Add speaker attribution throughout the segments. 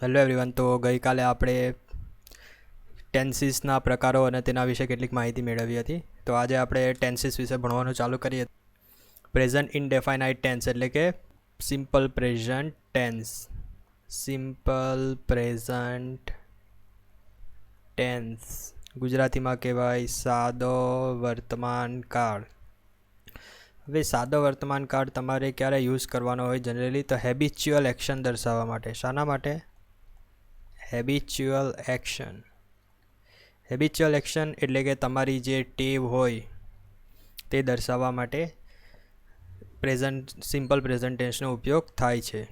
Speaker 1: Hello everyone. તો ગઈકાલે આપણે ટેન્સીસના પ્રકારો અને તેના વિશે કેટલીક માહિતી મેળવી હતી. તો આજે આપણે ટેન્સીસ વિશે ભણવાનું ચાલુ કરીએ. પ્રેઝન્ટ ઇનડેફાઇનાઇટ ટેન્સ એટલે કે simple present tense. Simple present tense ગુજરાતીમાં કહેવાય સાદો વર્તમાન કાળ. હવે સાદો વર્તમાન કાળ તમારે ક્યારે યુઝ કરવાનો હોય જનરલી? તો હેબિચ્યુઅલ એક્શન દર્શાવવા માટે. શાના માટે? Habitual action. હેબિચ્યુઅલ એક્શન એટલે કે તમારી જે ટેવ હોય તે દર્શાવવા માટે સિમ્પલ પ્રેઝન્ટ ટેન્સનો ઉપયોગ થાય છે.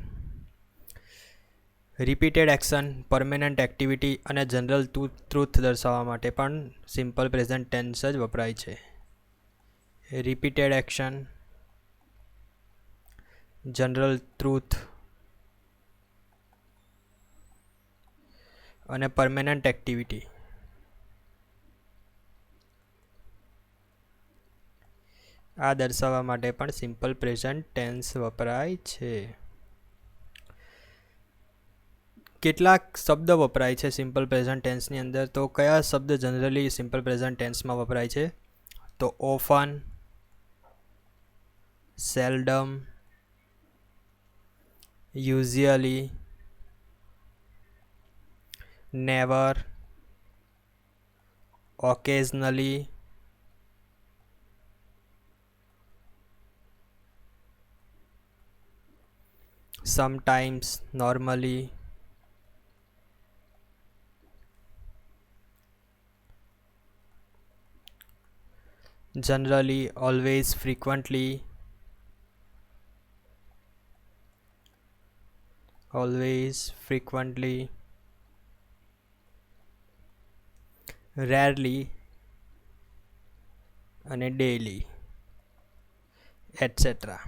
Speaker 1: રિપીટેડ એક્શન, પરમેનન્ટ એક્ટિવિટી અને જનરલ ટ્રુથ દર્શાવવા માટે પણ સિમ્પલ પ્રેઝન્ટ ટેન્સ જ વપરાય છે. રિપીટેડ એક્શન, જનરલ ટ્રુથ અને પરમેનન્ટ એક્ટિવિટી. આ દર્શાવવા માટે પણ સિમ્પલ પ્રેઝન્ટ ટેન્સ વપરાય છે. કેટલાક શબ્દ વપરાય છે સિમ્પલ પ્રેઝન્ટ ટેન્સની અંદર. તો કયા શબ્દ જનરલી સિમ્પલ પ્રેઝન્ટ ટેન્સમાં વપરાય છે? તો often, seldom, usually, never, occasionally, sometimes, normally, generally, always, frequently, rarely અને ડેઇલી એટસેટ્રા.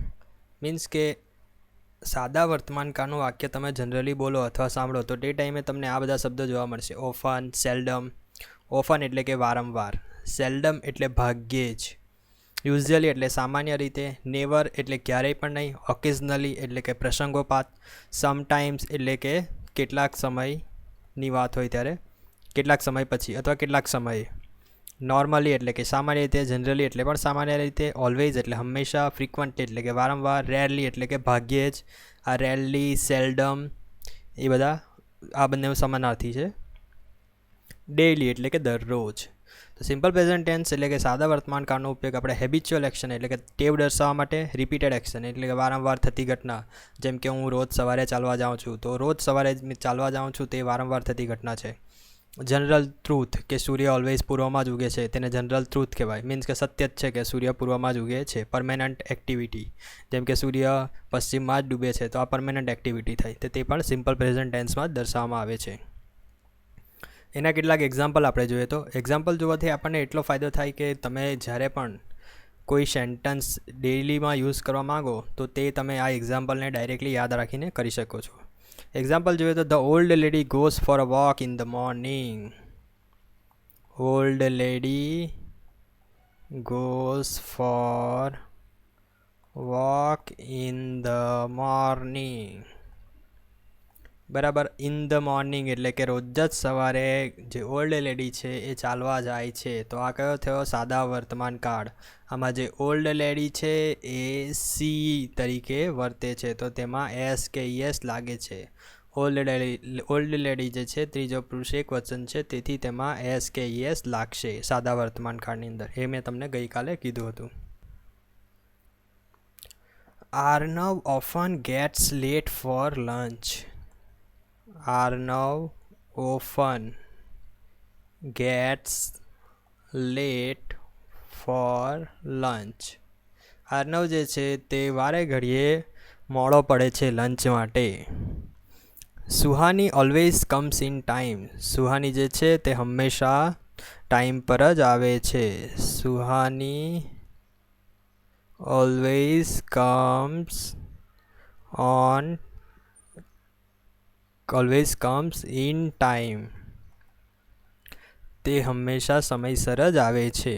Speaker 1: મીન્સ કે સાદા વર્તમાન કાળનું વાક્ય તમે જનરલી બોલો અથવા સાંભળો તો તે ટાઈમે તમને આ બધા શબ્દો જોવા મળશે. ઓફન, સેલ્ડમ. ઓફન એટલે કે વારંવાર. સેલ્ડમ એટલે ભાગ્યે જ. યુઝ્યુઅલી એટલે સામાન્ય રીતે. નેવર એટલે ક્યારેય પણ નહીં. ઓકેઝનલી એટલે કે પ્રસંગોપાત. સમટાઇમ્સ એટલે કે કેટલાક સમયની વાત હોય ત્યારે, કેટલાક સમય પછી અથવા કેટલાક સમયે. નોર્મલી એટલે કે સામાન્ય રીતે. જનરલી એટલે પણ સામાન્ય રીતે. ઓલવેઝ એટલે હંમેશા. ફ્રિકવન્ટ એટલે કે વારંવાર. રેરલી એટલે કે ભાગ્યે જ. આ રેરલી, સેલ્ડમ એ બધા આ બંને સમાનાર્થી છે. ડેઇલી એટલે કે દરરોજ. તો સિમ્પલ પ્રેઝન્ટ ટેન્સ એટલે કે સાદા વર્તમાન કાળનો ઉપયોગ આપણે હેબિચ્યુઅલ એક્શન એટલે કે ટેવ દર્શાવવા માટે. રિપીટેડ એક્શન એટલે કે વારંવાર થતી ઘટના. જેમ કે હું રોજ સવારે ચાલવા જાઉં છું, તો રોજ સવારે ચાલવા જાઉં છું તે વારંવાર થતી ઘટના છે. જનરલ ટ્રુથ કે સૂર્ય ઓલવેઝ પૂર્વમાં જ ઉગે છે, તેને જનરલ ટ્રુથ કહેવાય. મીન્સ કે સત્ય જ છે કે સૂર્ય પૂર્વમાં જ ઉગે છે. પરમેનન્ટ એક્ટિવિટી, જેમ કે સૂર્ય પશ્ચિમમાં જ ડૂબે છે, તો આ પરમેનન્ટ એક્ટિવિટી થઈ, તે પણ સિમ્પલ પ્રેઝન્ટ ટેન્સમાં જ દર્શાવવામાં આવે છે. એના કેટલાક એક્ઝામ્પલ આપણે જોઈએ. તો એક્ઝામ્પલ જોવાથી આપણને એટલો ફાયદો થાય કે તમે જ્યારે પણ કોઈ સેન્ટન્સ ડેઇલીમાં યુઝ કરવા માગો તો તે તમે આ એક્ઝામ્પલને ડાયરેક્ટલી યાદ રાખીને કરી શકો છો. એક્ઝામ્પલ જોઈએ તો the old lady goes for a walk in the morning. Old lady goes for walk in the morning. બરાબર. ઇન ધ મોર્નિંગ એટલે કે રોજ જ સવારે જે ઓલ્ડ લેડી છે એ ચાલવા જાય છે. તો આ કયો થયો? સાદા વર્તમાન કાળ. આમાં જે ઓલ્ડ લેડી છે એ સી તરીકે વર્તે છે, તો તેમાં એસ કે યસ લાગે છે. ઓલ્ડ લેડી જે છે ત્રીજો પુરુષ એક વચન છે, તેથી તેમાં એસ કે યસ લાગશે સાદા વર્તમાન કાળની અંદર. એ મેં તમને ગઈકાલે કીધું હતું. Arnav often gets late for lunch. Arnav often gets late for lunch. Arnav જે છે તે વારે ઘડીએ મોડો પડે છે લંચ માટે. Suhani always comes in time. Suhani જે છે તે હંમેશા ટાઈમ પર જ આવે છે. Suhani always comes in time. તે હંમેશા સમયસર જ આવે છે.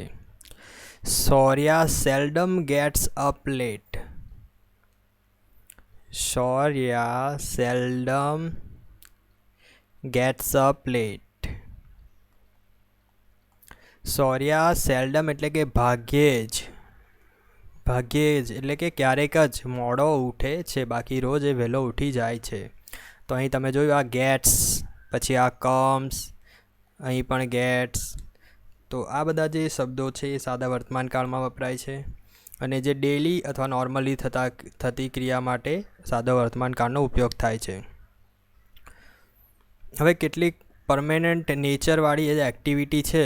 Speaker 1: Shaurya seldom gets up late. Shaurya seldom gets up late. Shaurya seldom એટલે કે ભાગ્યે જ એટલે કે ક્યારેક જ મોડો ઉઠે છે, બાકી રોજ એ વહેલો ઉઠી જાય છે. તો અહીં તમે જોયું આ ગેટ્સ, પછી આ કમ્સ, અહીં પણ ગેટ્સ. તો આ બધા જે શબ્દો છે એ સાદા વર્તમાન કાળમાં વપરાય છે, અને જે ડેલી અથવા નોર્મલી થતી ક્રિયા માટે સાદા વર્તમાન કાળનો ઉપયોગ થાય છે. હવે કેટલીક પરમેનન્ટ નેચરવાળી જે એક્ટિવિટી છે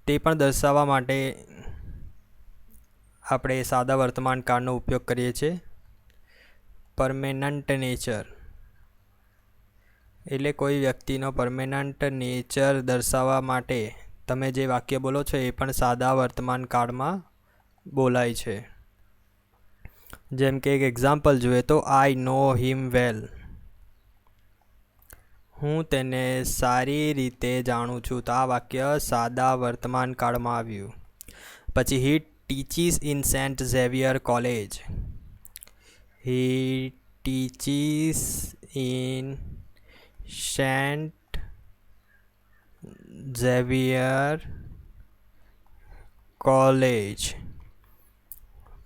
Speaker 1: તે પણ દર્શાવવા માટે આપણે સાદા વર્તમાન કાળનો ઉપયોગ કરીએ છીએ. પરમેનન્ટ નેચર એટલે કોઈ વ્યક્તિનો પરમેનન્ટ નેચર દર્શાવવા માટે તમે જે વાક્ય બોલો છો એ પણ સાદા વર્તમાન કાળમાં બોલાય છે. જેમ કે એક એક્ઝામ્પલ જોઈએ તો આઈ નો હિમ વેલ. હું તેને સારી રીતે જાણું છું. તો આ વાક્ય સાદા વર્તમાન કાળમાં આવ્યું. પછી he teaches in Saint Xavier college. He teaches in Saint Xavier college.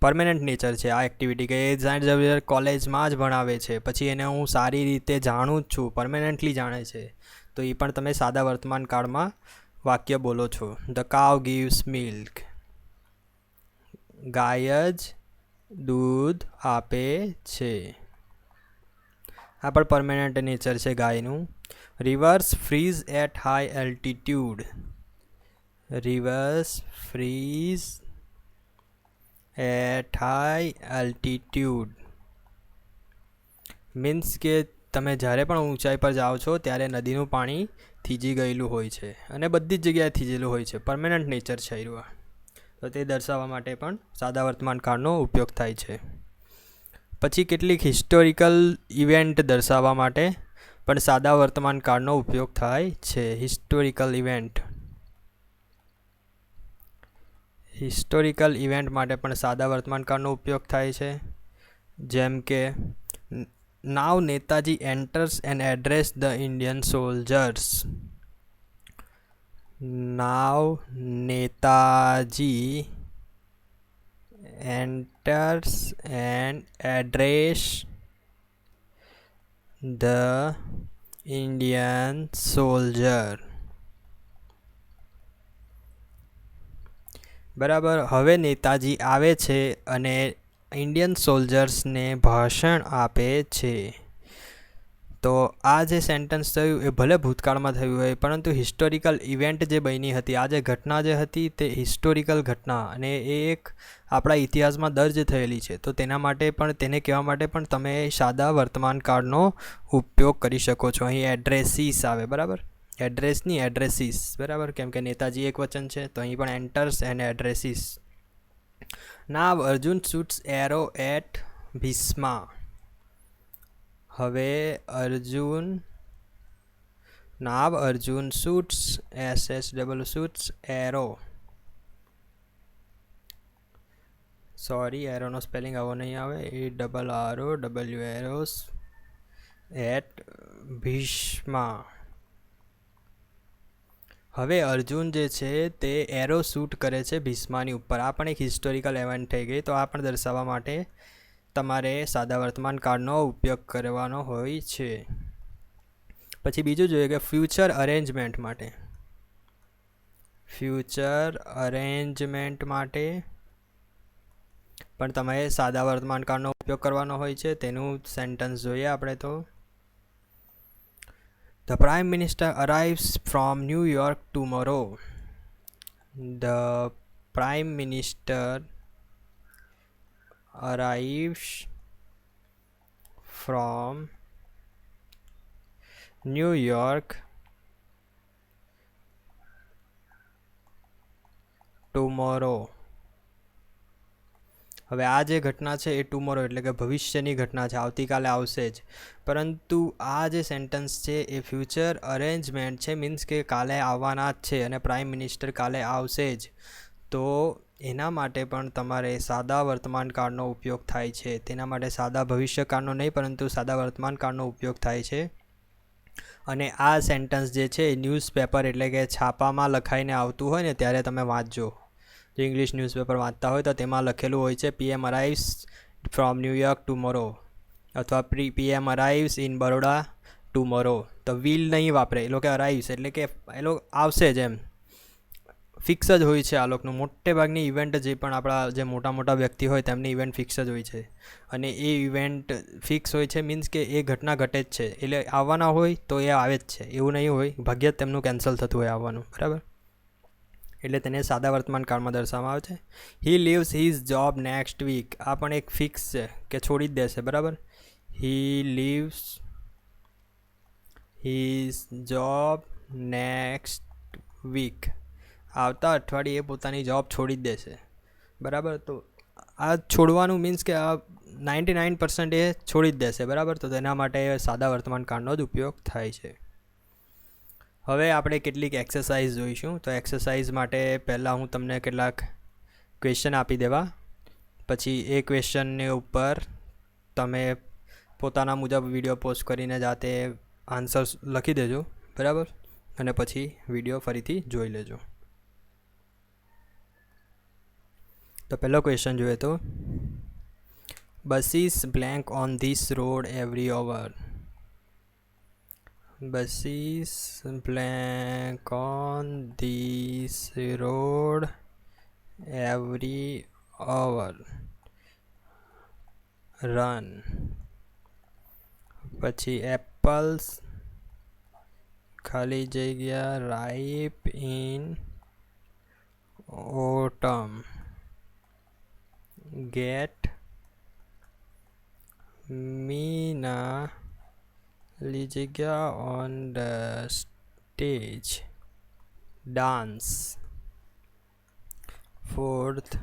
Speaker 1: Permanent nature છે આ એક્ટિવિટી કે એ સેન્ટ ઝેવિયર કોલેજમાં જ ભણાવે છે. પછી એને હું સારી રીતે જાણું જ છું, પરમેનન્ટલી જાણે છે. તો એ પણ તમે સાદા વર્તમાન કાળમાં વાક્ય બોલો છો. The cow gives milk. ગાય જ દૂધ આપે છે. આ પણ પરમેનન્ટ નેચર છે ગાયનું. Rivers freeze at high altitude. Rivers freeze at high altitude means કે તમે જ્યારે પણ ઊંચાઈ પર જાઓ છો ત્યારે નદીનું પાણી થીજી ગયેલું હોય છે, અને બધી જ જગ્યાએ થીજેલું હોય છે. પરમેનન્ટ નેચર છે એવા. તો તે દર્શાવવા માટે પણ સાદા વર્તમાન કાળનો ઉપયોગ થાય છે. પછી કેટલીક હિસ્ટોરિકલ ઇવેન્ટ દર્શાવવા માટે પણ સાદા વર્તમાન કાળનો ઉપયોગ થાય છે. હિસ્ટોરિકલ ઇવેન્ટ માટે પણ સાદા વર્તમાન કાળનો ઉપયોગ થાય છે. જેમ કે now Netaji enters and address the Indian soldiers. Now Netaji enters and address the Indian soldier. બરાબર. હવે નેતાજી આવે છે અને ઇન્ડિયન સોલ્જર્સને ભાષણ આપે છે. તો આ જે સેન્ટેન્સ થયું એ ભલે ભૂતકાળમાં થયું હોય, પરંતુ હિસ્ટોરિકલ ઇવેન્ટ જે બની હતી, આ જે ઘટના જે હતી તે હિસ્ટોરિકલ ઘટના, અને એ એક આપણા ઇતિહાસમાં દર્જ થયેલી છે. તો તેના માટે પણ, તેને કહેવા માટે પણ તમે સાદા વર્તમાન કાળનો ઉપયોગ કરી શકો છો. અહીં એડ્રેસીસ આવે, બરાબર. એડ્રેસની એડ્રેસીસ, બરાબર, કેમ કે નેતાજી એક વચન છે. તો અહીં પણ enters and addresses. Now Arjun shoots arrow at Bhishma. હવે Arjun shoots shoots arrow. Sorry, એરોનો સ્પેલિંગ આવો નહીં આવે. ARROW arrows at Bhishma. હવે અર્જુન જે છે તે એરો શૂટ કરે છે ભીષ્માની ઉપર. આ પણ એક હિસ્ટોરિકલ ઇવેન્ટ થઈ ગઈ. તો આ પણ દર્શાવવા માટે તમારે સાદા વર્તમાન કાળનો ઉપયોગ કરવાનો હોય છે. પછી બીજું જોઈએ કે ફ્યુચર અરેન્જમેન્ટ માટે પણ તમારે સાદા વર્તમાન કાળનો ઉપયોગ કરવાનો હોય છે. તેનું સેન્ટેન્સ જોઈએ આપણે તો. The Prime Minister arrives from New York tomorrow. The Prime Minister arrives from New York tomorrow. હવે આ જે ઘટના છે એ ટુમોરો એટલે કે ભવિષ્યની ઘટના છે, આવતીકાલે આવશે જ. પરંતુ આ જે સેન્ટેન્સ છે એ ફ્યુચર અરેન્જમેન્ટ છે, મીન્સ કે કાલે આવવાના જ છે અને પ્રાઇમ મિનિસ્ટર કાલે આવશે જ. તો એના માટે પણ તમારે સાદા વર્તમાન કાળનો ઉપયોગ થાય છે. તેના માટે સાદા ભવિષ્યકાળનો નહીં, પરંતુ સાદા વર્તમાન કાળનો ઉપયોગ થાય છે. અને આ સેન્ટન્સ જે છે એ ન્યૂઝપેપર એટલે કે છાપામાં લખાઈને આવતું હોય ને ત્યારે તમે વાંચજો. જો ઇંગ્લિશ ન્યૂઝપેપર વાંચતા હોય તો તેમાં લખેલું હોય છે PM arrives from New York tomorrow અથવા PM arrives in Baroda tomorrow. તો વિલ નહીં વાપરે એ લોકો, અરાઇવ્સ એટલે કે એ લોકો આવશે જ એમ, ફિક્સ જ હોય છે. આ લોકોનું મોટે ભાગની ઇવેન્ટ જે પણ આપણા જે મોટા મોટા વ્યક્તિ હોય તેમની ઇવેન્ટ ફિક્સ જ હોય છે. અને એ ઇવેન્ટ ફિક્સ હોય છે મીન્સ કે એ ઘટના ઘટે જ છે, એટલે આવવાના હોય તો એ આવે જ છે, એવું નહીં હોય ભાગ્યે જ તેમનું કેન્સલ થતું હોય આવવાનું, બરાબર. એટલે તેને સાદા વર્તમાન કાળમાં દર્શાવવામાં આવે છે. He leaves his job next week, આ પણ એક ફિક્સ છે કે છોડી જ દેશે, બરાબર. He leaves his job next week, આવતા અઠવાડિયે પોતાની જોબ છોડી જ દેશે, બરાબર. તો આ છોડવાનું મીન્સ કે આ 99% એ છોડી જ દેશે, બરાબર. તો તેના માટે સાદા વર્તમાન કાળનો જ ઉપયોગ થાય છે. હવે આપણે કેટલીક એક્સરસાઇઝ જોઈશું. તો એક્સરસાઇઝ માટે પહેલાં હું તમને કેટલાક ક્વેશ્ચન આપી દેવા, પછી એ ક્વેશ્ચનની ઉપર તમે પોતાના મુજબ વિડીયો પોસ્ટ કરીને જાતે આન્સર્સ લખી દેજો, બરાબર. અને પછી વિડીયો ફરીથી જોઈ લેજો. તો પહેલો ક્વેશ્ચન જોઈએ તો, buses blank on this road every hour. Buses blank on this road every hour. Run. પછી એપલ્સ ખાલી જગ્યા રાઇપ ઇન ઓટમ. ગેટ મીના ખાલી જગ્યા on the stage. Dance. Fourth,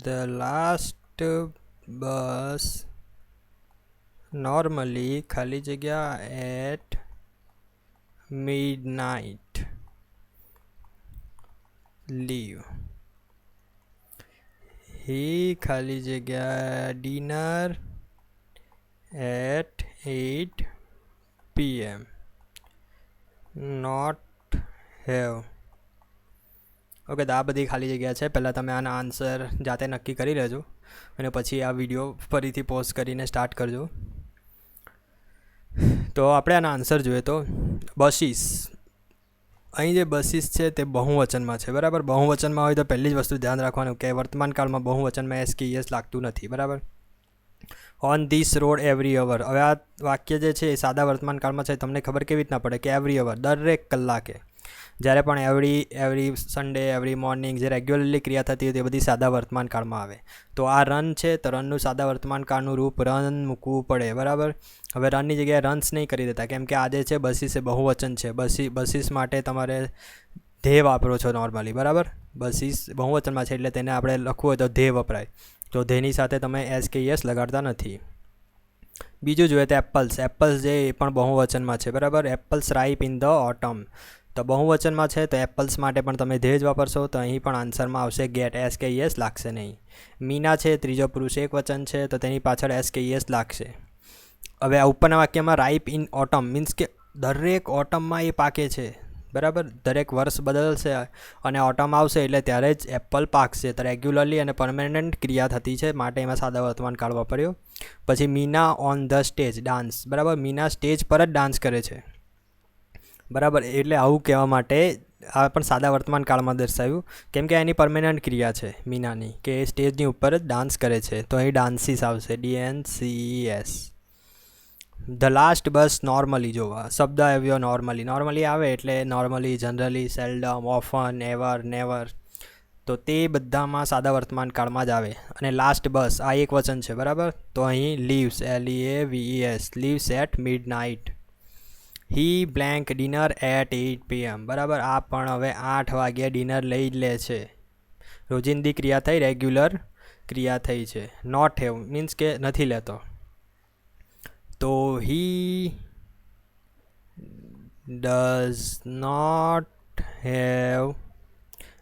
Speaker 1: the last bus normally ખાલી જગ્યા એટ midnight leave. he ખાલી જગ્યા dinner at 8 PM. not have. Okay, તો આ બધી ખાલી જગ્યા છે. પહેલાં તમે આના આન્સર જાતે નક્કી કરી લેજો અને પછી આ વિડીયો ફરીથી પોઝ કરીને સ્ટાર્ટ કરજો. તો આપણે આના આન્સર જોઈએ તો બસીસ, અહીં જે બસીસ છે તે બહુવચનમાં છે, બરાબર. બહુવચનમાં હોય તો પહેલી જ વસ્તુ ધ્યાન રાખવાનું કે વર્તમાન કાળમાં બહુવચનમાં એસ કે યસ લાગતું નથી, બરાબર. ઓન ધીસ રોડ એવરી અવર, હવે આ વાક્ય જે છે એ સાદા વર્તમાન કાળમાં છે. તમને ખબર કેવી રીતના પડે કે એવરી અવર, દરેક કલાકે. જ્યારે પણ એવરી સન્ડે, એવરી મોર્નિંગ જે રેગ્યુલરલી ક્રિયા થતી હોય તે બધી સાદા વર્તમાન કાળમાં આવે. તો આ રન છે તો રનનું સાદા વર્તમાન કાળનું રૂપ રન મૂકવું પડે, બરાબર. હવે રનની જગ્યાએ રન્સ નહીં કરી દેતા કેમ કે આજે છે બસીસ એ બહુવચન છે. બસીસ માટે તમારે ધ્યેય વાપરો છો નોર્મલી, બરાબર. બસીસ બહુવચનમાં છે એટલે તેને આપણે લખવું હોય તો ધ્યેય વપરાય. તો ધ્યેયની સાથે તમે એસ કે યસ લગાડતા નથી. બીજું જોઈએ તો એપલ્સ. એપલ્સ જે એ પણ બહુવચનમાં છે, બરાબર. Apples ripe in the autumn, તો બહુવચનમાં છે તો એપલ્સ માટે પણ તમે ધ્યેય જ વાપરશો. તો અહીં પણ આન્સરમાં આવશે ગેટ, એસ કે યસ લાગશે નહીં. મીના છે ત્રીજો પુરુષ એક વચન છે તો તેની પાછળ એસ કે યસ લાગશે. હવે આ ઉપરના વાક્યમાં રાઇપ ઇન ઓટમ મીન્સ કે દરેક ઓટમમાં એ પાકે છે, બરાબર. દરેક વર્ષ બદલશે અને ઓટમ આવશે એટલે ત્યારે જ એપલ પાકશે. તો રેગ્યુલરલી અને પરમેનન્ટ ક્રિયા થતી છે માટે એમાં સાદા વર્તમાન કાળ વાપર્યો. પછી Meena on the stage, dance, બરાબર. મીના સ્ટેજ પર જ ડાન્સ કરે છે, બરાબર. એટલે આવું કહેવા માટે આ પણ સાદા વર્તમાન કાળમાં દર્શાવ્યું કેમ કે એની પરમેનન્ટ ક્રિયા છે મીનાની કે એ સ્ટેજની ઉપર જ ડાન્સ કરે છે. તો અહીં ડાન્સીસ આવશે, DNCES. The last bus normally, જોવા શબ્દ આવ્યો નોર્મલી આવે એટલે normally, generally, seldom, often, ever, never. તો તે બધામાં સાદા વર્તમાન કાળમાં જ આવે. અને લાસ્ટ બસ આ એક વચન છે, બરાબર. તો અહીં leaves, LEAVES, leaves at midnight. He blank dinner at 8 PM, બરાબર. આ પણ હવે 8 વાગ્યે ડિનર લઈ લે છે. રોજિંદી ક્રિયા થઈ, રેગ્યુલર ક્રિયા થઈ છે. નોટ હેવ મીન્સ કે નથી લેતો. તો he does not have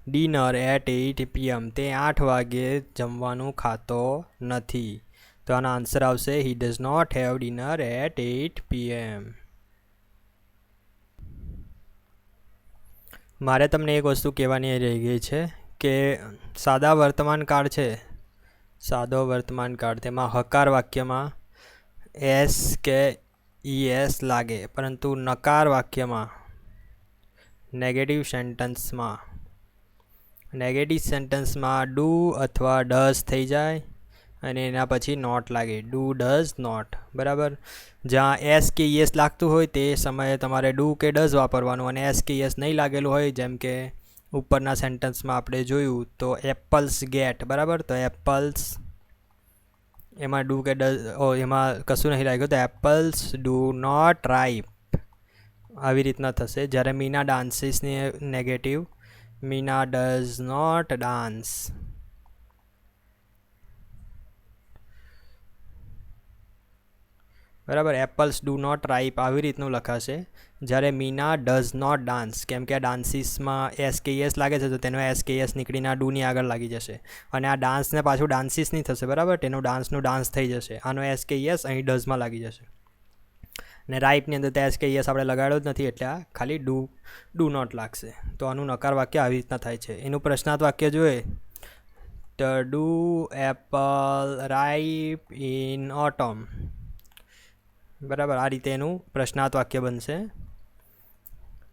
Speaker 1: dinner at 8 PM, તે 8 વાગ્યે જમવાનું ખાતો નથી. તો આનો આન્સર આવશે he does not have dinner at 8 PM. મારે તમને એક વસ્તુ કહેવાની રહી ગઈ છે કે સાદા વર્તમાન કાળ છે, સાદો વર્તમાન કાળ, તેમાં હકાર વાક્યમાં એસ કે ઈએસ લાગે, પરંતુ નકાર વાક્યમાં નેગેટિવ સેન્ટેન્સમાં ડુ અથવા ડઝ થઈ જાય અને એના પછી નોટ લાગે, ડુ ડઝ નોટ. બરાબર. જ્યાં એસ કે યસ લાગતું હોય તે સમયે તમારે ડુ કે ડઝ વાપરવાનું, અને એસ કે યસ નહીં લાગેલું હોય, જેમ કે ઉપરના સેન્ટેન્સમાં આપણે જોયું તો એપલ્સ ગેટ. બરાબર. તો એપલ્સ એમાં ડુ કે ડઝ એમાં કશું નહીં લાગ્યું, તો એપલ્સ ડુ નોટ રાઈપ. આવી રીતના થશે. જ્યારે મીના ડાન્સીસની negative, Meena does not dance. બરાબર. એપલ્સ ડુ નોટ રાઈપ આવી રીતનું લખાશે. જ્યારે મીના ડઝ નોટ ડાન્સ, કેમ કે આ ડાન્સીસમાં એસ કે યસ લાગે છે, તો તેનો એસ કે યસ નીકળીને આ ડુની આગળ લાગી જશે, અને આ ડાન્સને પાછું ડાન્સીસ નહીં થશે. બરાબર. તેનું ડાન્સ થઈ જશે. આનો એસ કે યસ અહીં ડઝમાં લાગી જશે, ને રાઈપની અંદર તો એસ કે યસ આપણે લગાડ્યો જ નથી, એટલે આ ખાલી ડુ નોટ લાગશે. તો આનું નકાર વાક્ય આવી રીતના થાય છે. એનું પ્રશ્નાર્થ વાક્ય જોઈએ તો do apple ripe in autumn. બરાબર. આ રીતે એનું પ્રશ્નાર્થ વાક્ય બનશે.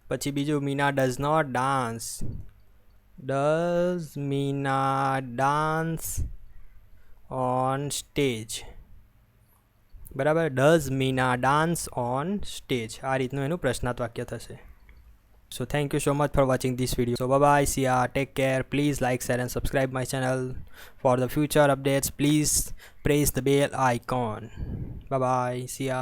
Speaker 1: પછી બીજું, Meena does not dance. Does Meena dance on stage. બરાબર. Does Meena dance on stage. આ રીતનું એનું પ્રશ્નાર્થ વાક્ય થશે. So thank you so much for watching this video. So bye bye, see ya, take care. Please like, share and subscribe my channel. For the future updates, please press the bell icon. Bye bye, see ya.